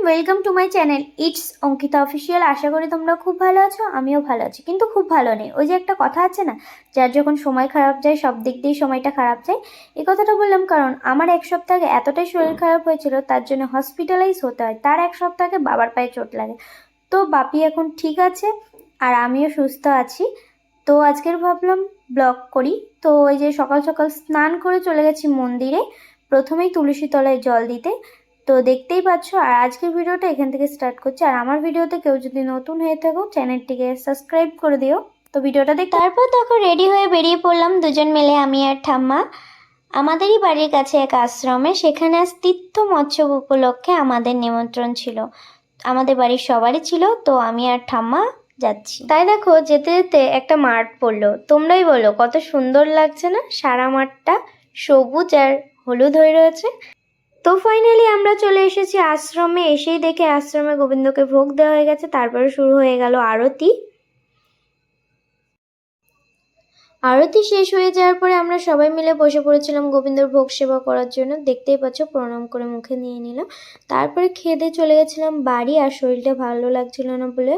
Welcome to my channel it's Ankita official. আশা করি তোমরা খুব ভালো আছো, আমিও ভালো আছি, কিন্তু খুব ভালো নেই। ওই যে একটা কথা আছে না, যার যখন সময় খারাপ যায় সব দিক দিয়ে সময়টা খারাপ যায়। এই কথাটা বললাম কারণ আমার এক সপ্তাহ আগে এতটাই শরীর খারাপ হয়েছিল, তার জন্য হসপিটালাইজ হতে হয়। তার এক সপ্তাহ আগে বাবার পায়ে চোট লাগে। তো বাপি এখন ঠিক আছে আর আমিও সুস্থ আছি। তো আজকের ভাবলাম ব্লগ করি। তো ওই যে সকাল সকাল স্নান করে চলে গেছি মন্দিরে, প্রথমেই তুলসী তলায় জল দিতে। তো দেখতেই পাচ্ছ, আর আজকের ভিডিওটা এখান থেকে স্টার্ট করছি। আর আমার ভিডিওতে কেউ যদি নতুন হয়ে থাকো, চ্যানেলটিকে সাবস্ক্রাইব করে দিও। তো ভিডিওটা দেখ। তারপর দেখো রেডি হয়ে বেরিয়ে পড়লাম দুজন মিলে, আমি আর ঠাম্মা, আমাদেরই বাড়ির কাছে এক আশ্রমে। সেখানে আজ তীর্থ মৎসব উপলক্ষে আমাদের নিমন্ত্রণ ছিল, আমাদের বাড়ির সবারই ছিল। তো আমি আর ঠাম্মা যাচ্ছি। তাই দেখো যেতে যেতে একটা মাঠ পড়লো। তোমরাই বলো কত সুন্দর লাগছে না? সারা মাঠটা সবুজ আর হলুদ হয়ে রয়েছে। তো ফাইনালি আমরা চলে এসেছি আশ্রমে। এসেই দেখে আশ্রমে গোবিন্দকে ভোগ দেওয়া হয়ে গেছে। তারপরে শুরু হয়ে গেল আরতি। আরতি শেষ হয়ে যাওয়ার পরে আমরা সবাই মিলে বসে পড়েছিলাম গোবিন্দর ভোগ সেবা করার জন্য। দেখতেই পাচ্ছ, প্রণাম করে মুখে নিয়ে নিলাম। তারপরে খেয়ে চলে গেছিলাম বাড়ি। আর শরীরটা ভালো লাগছিল না বলে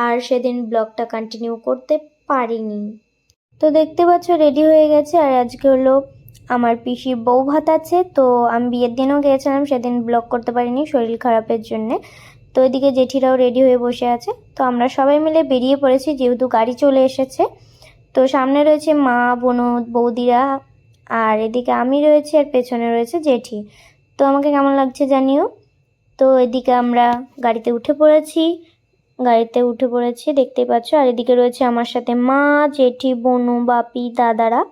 আর সেদিন ব্লগটা কন্টিনিউ করতে পারিনি। তো দেখতে পাচ্ছ রেডি হয়ে গেছে। আর আজকে হলো আমার পিসির বউ ভাত আছে। তো আমি বিয়ের দিনও গিয়েছিলাম, সেদিন ব্লগ করতে পারিনি শরীর খারাপের জন্যে। তো এদিকে জেঠিরাও রেডি হয়ে বসে আছে। তো আমরা সবাই মিলে বেরিয়ে পড়েছি, যেহেতু গাড়ি চলে এসেছে। তো সামনে রয়েছে মা, বোনদ, বৌদিরা, আর এদিকে আমি রয়েছি, আর পেছনে রয়েছে জেঠি। তো আমাকে কেমন লাগছে জানিও। তো এদিকে আমরা গাড়িতে উঠে পড়েছি, দেখতেই পাচ্ছ। আর এদিকে রয়েছে আমার সাথে মা, জেঠি, বোনু, বাপি, দাদারা।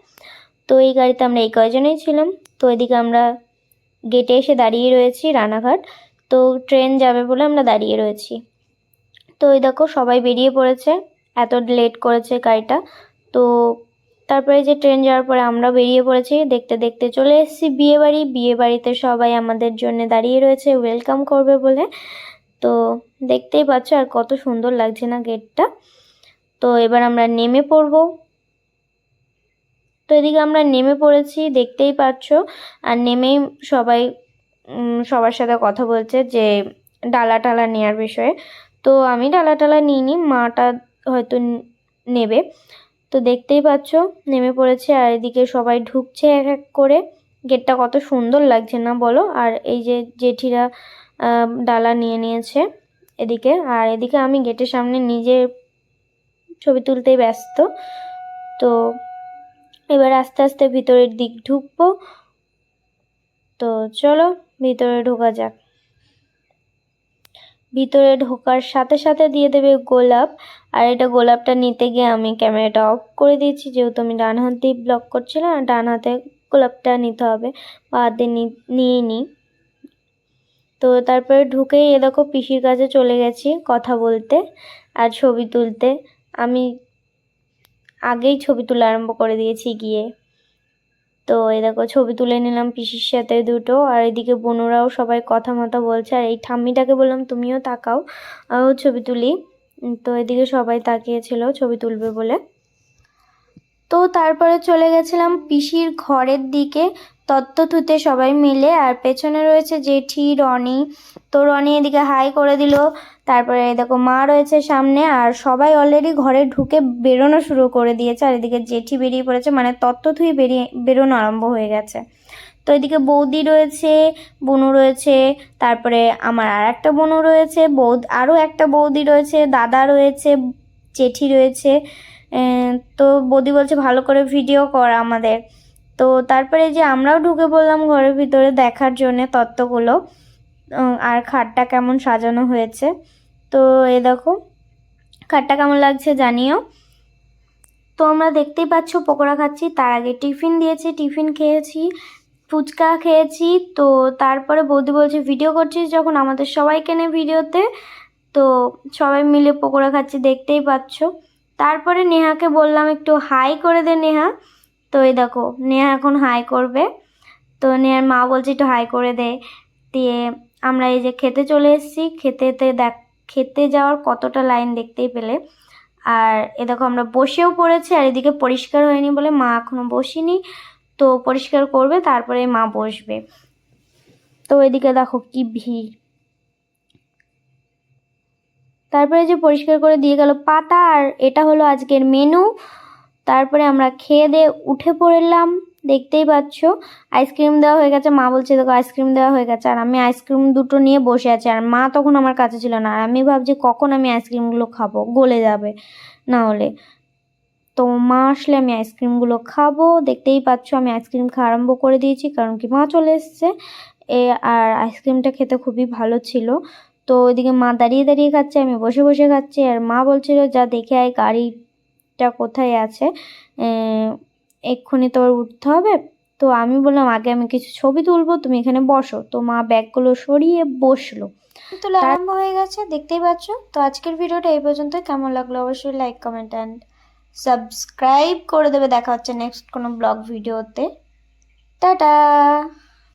তো এই গাড়িতে আমরা এই কয়জনেই ছিলাম। তো এদিকে আমরা গেটে এসে দাঁড়িয়ে রয়েছি, রানাঘাট। তো ট্রেন যাবে বলে আমরা দাঁড়িয়ে রয়েছি। তো এই দেখো সবাই বেরিয়ে পড়েছে, এত লেট করেছে গাড়িটা। তো তারপরে যে ট্রেন যাওয়ার পরে আমরা বেরিয়ে পড়েছি। দেখতে দেখতে চলে এসেছি বিয়ে বাড়িতে সবাই আমাদের জন্য দাঁড়িয়ে রয়েছে ওয়েলকাম করবে বলে। তো দেখতেই পাচ্ছ আর কত সুন্দর লাগছে না গেটটা। তো এবার আমরা নেমে পড়বো। তো এদিকে আমরা নেমে পড়েছি, দেখতেই পাচ্ছ। আর নেমেই সবাই সবার সাথে কথা বলছে যে ডালা টালা নেওয়ার বিষয়ে। তো আমি ডালা টালা নিইনি, মাটা হয়তো নেবে। তো দেখতেই পাচ্ছ নেমে পড়েছে। আর এদিকে সবাই ঢুকছে এক এক করে। গেটটা কত সুন্দর লাগছে না বলো? আর এই যে জেঠিরা ডালা নিয়ে নিয়েছে এদিকে। আর এদিকে আমি গেটের সামনে নিজে ছবি তুলতেই ব্যস্ত। তো এবার আস্তে আস্তে ভিতরের দিক ঢুকবো। তো চলো ভিতরে ঢোকা যাক। ভিতরে ঢোকার সাথে সাথে দিয়ে দেবে গোলাপ। আর এটা গোলাপটা নিতে গিয়ে আমি ক্যামেরাটা অফ করে দিয়েছি, যেহেতু আমি ডান হাত দিয়ে ব্লগ করছিলাম। আর ডান হাতে গোলাপটা নিতে হবে, বা হাতে নিয়ে নিই। তো তারপরে ঢুকেই এ দেখো পিসির কাছে চলে গেছি কথা বলতে আর ছবি তুলতে। আমি আগেই ছবি তোলা আরম্ভ করে দিয়েছি গিয়ে। তো এই দেখো ছবি তুলে নিলাম পিসির সাথে দুটো। আর এদিকে বোনরাও সবাই কথা মতো বলছে। আর এই ঠাম্মিটাকে বললাম তুমিও তাকাও, ছবি তুলি। তো এদিকে সবাই তাকিয়েছিল ছবি তুলবে বলে। তো তারপরে চলে গেছিলাম পিসির ঘরের দিকে তত্ত্ব থুতে সবাই মিলে। আর পেছনে রয়েছে জেঠি, রনি। তো রনি এদিকে হাই করে দিল। তারপরে দেখো মা রয়েছে সামনে। আর সবাই অলরেডি ঘরে ঢুকে বেরোনো শুরু করে দিয়েছে। আর এদিকে জেঠি বেরিয়ে পড়েছে, মানে তত্ত্ব থুই বেরোনো আরম্ভ হয়ে গেছে। তো এদিকে বৌদি রয়েছে, বোনু রয়েছে, তারপরে আমার আর একটা বোনু রয়েছে, আরও একটা বৌদি রয়েছে, দাদা রয়েছে, জেঠি রয়েছে। তো বৌদি বলছে ভালো করে ভিডিও কর আমাদের। তো তারপরে যে আমরাও ঢুকে পড়লাম ঘরের ভিতরে দেখার জন্য তত্ত্বগুলো আর খাটটা কেমন সাজানো হয়েছে। তো এই দেখো খাটটা কেমন লাগছে জানিও। তো আমরা দেখতেই পাচ্ছ পকোড়া খাচ্ছি। তার আগে টিফিন দিয়েছে, টিফিন খেয়েছি, ফুচকা খেয়েছি। তো তারপরে বৌদি বলছে ভিডিও করছিস যখন আমাদের সবাইকে নে ভিডিওতে। তো সবাই মিলে পকোড়া খাচ্ছি, দেখতেই পাচ্ছ। তারপরে নেহাকে বললাম একটু হাই করে দে নেহা। তো এই দেখো নেহা এখন হাই করবে। তো নেহার মা বলছে একটু হাই করে দে। দিয়ে আমরা এই যে খেতে চলে এসেছি। খেতে যাওয়ার কতটা লাইন দেখতেই পেলে। আর এ দেখো আমরা বসেও পড়েছি। আর এদিকে পরিষ্কার হয়নি বলে মা এখনো বসিনি। তো পরিষ্কার করবে তারপরে মা বসবে। তো এদিকে দেখো কি ভিড়। তারপরে যে পরিষ্কার করে দিয়ে গেল পাতা, আর এটা হলো আজকের মেনু। তারপরে আমরা খেয়ে দিয়ে উঠে পড়লাম, দেখতেই পাচ্ছ আইসক্রিম দেওয়া হয়ে গেছে। মা বলছে দেখো আইসক্রিম দেওয়া হয়ে গেছে, আর আমি আইসক্রিম দুটো নিয়ে বসে আছি, আর মা তখন আমার কাছে ছিল না। আর আমি ভাবছি কখন আমি আইসক্রিমগুলো খাবো, গলে যাবে না হলে। তো মা আসলে আমি আইসক্রিমগুলো খাবো। দেখতেই পাচ্ছ আমি আইসক্রিম খাওয়া আরম্ভ করে দিয়েছি, কারণ কি মা চলে এসছে। আর আইসক্রিমটা খেতে খুবই ভালো ছিল। তো ওইদিকে মা দাঁড়িয়ে দাঁড়িয়ে খাচ্ছে, আমি বসে বসে খাচ্ছি। আর মা বলছিল যা দেখে আয় গাড়িটা কোথায় আছে, এক্ষুনি তোর উঠতে হবে। তো আমি বললাম আগে আমি কিছু ছবি তুলবো, তুমি এখানে বসো। তো মা ব্যাগগুলো সরিয়ে বসলো, তোলা আরম্ভ হয়ে গেছে, দেখতেই পাচ্ছ। তো আজকের ভিডিওটা এই পর্যন্ত। কেমন লাগলো অবশ্যই লাইক কমেন্ট অ্যান্ড সাবস্ক্রাইব করে দেবে। দেখা হচ্ছে নেক্সট কোনো ব্লগ ভিডিওতে। টাটা।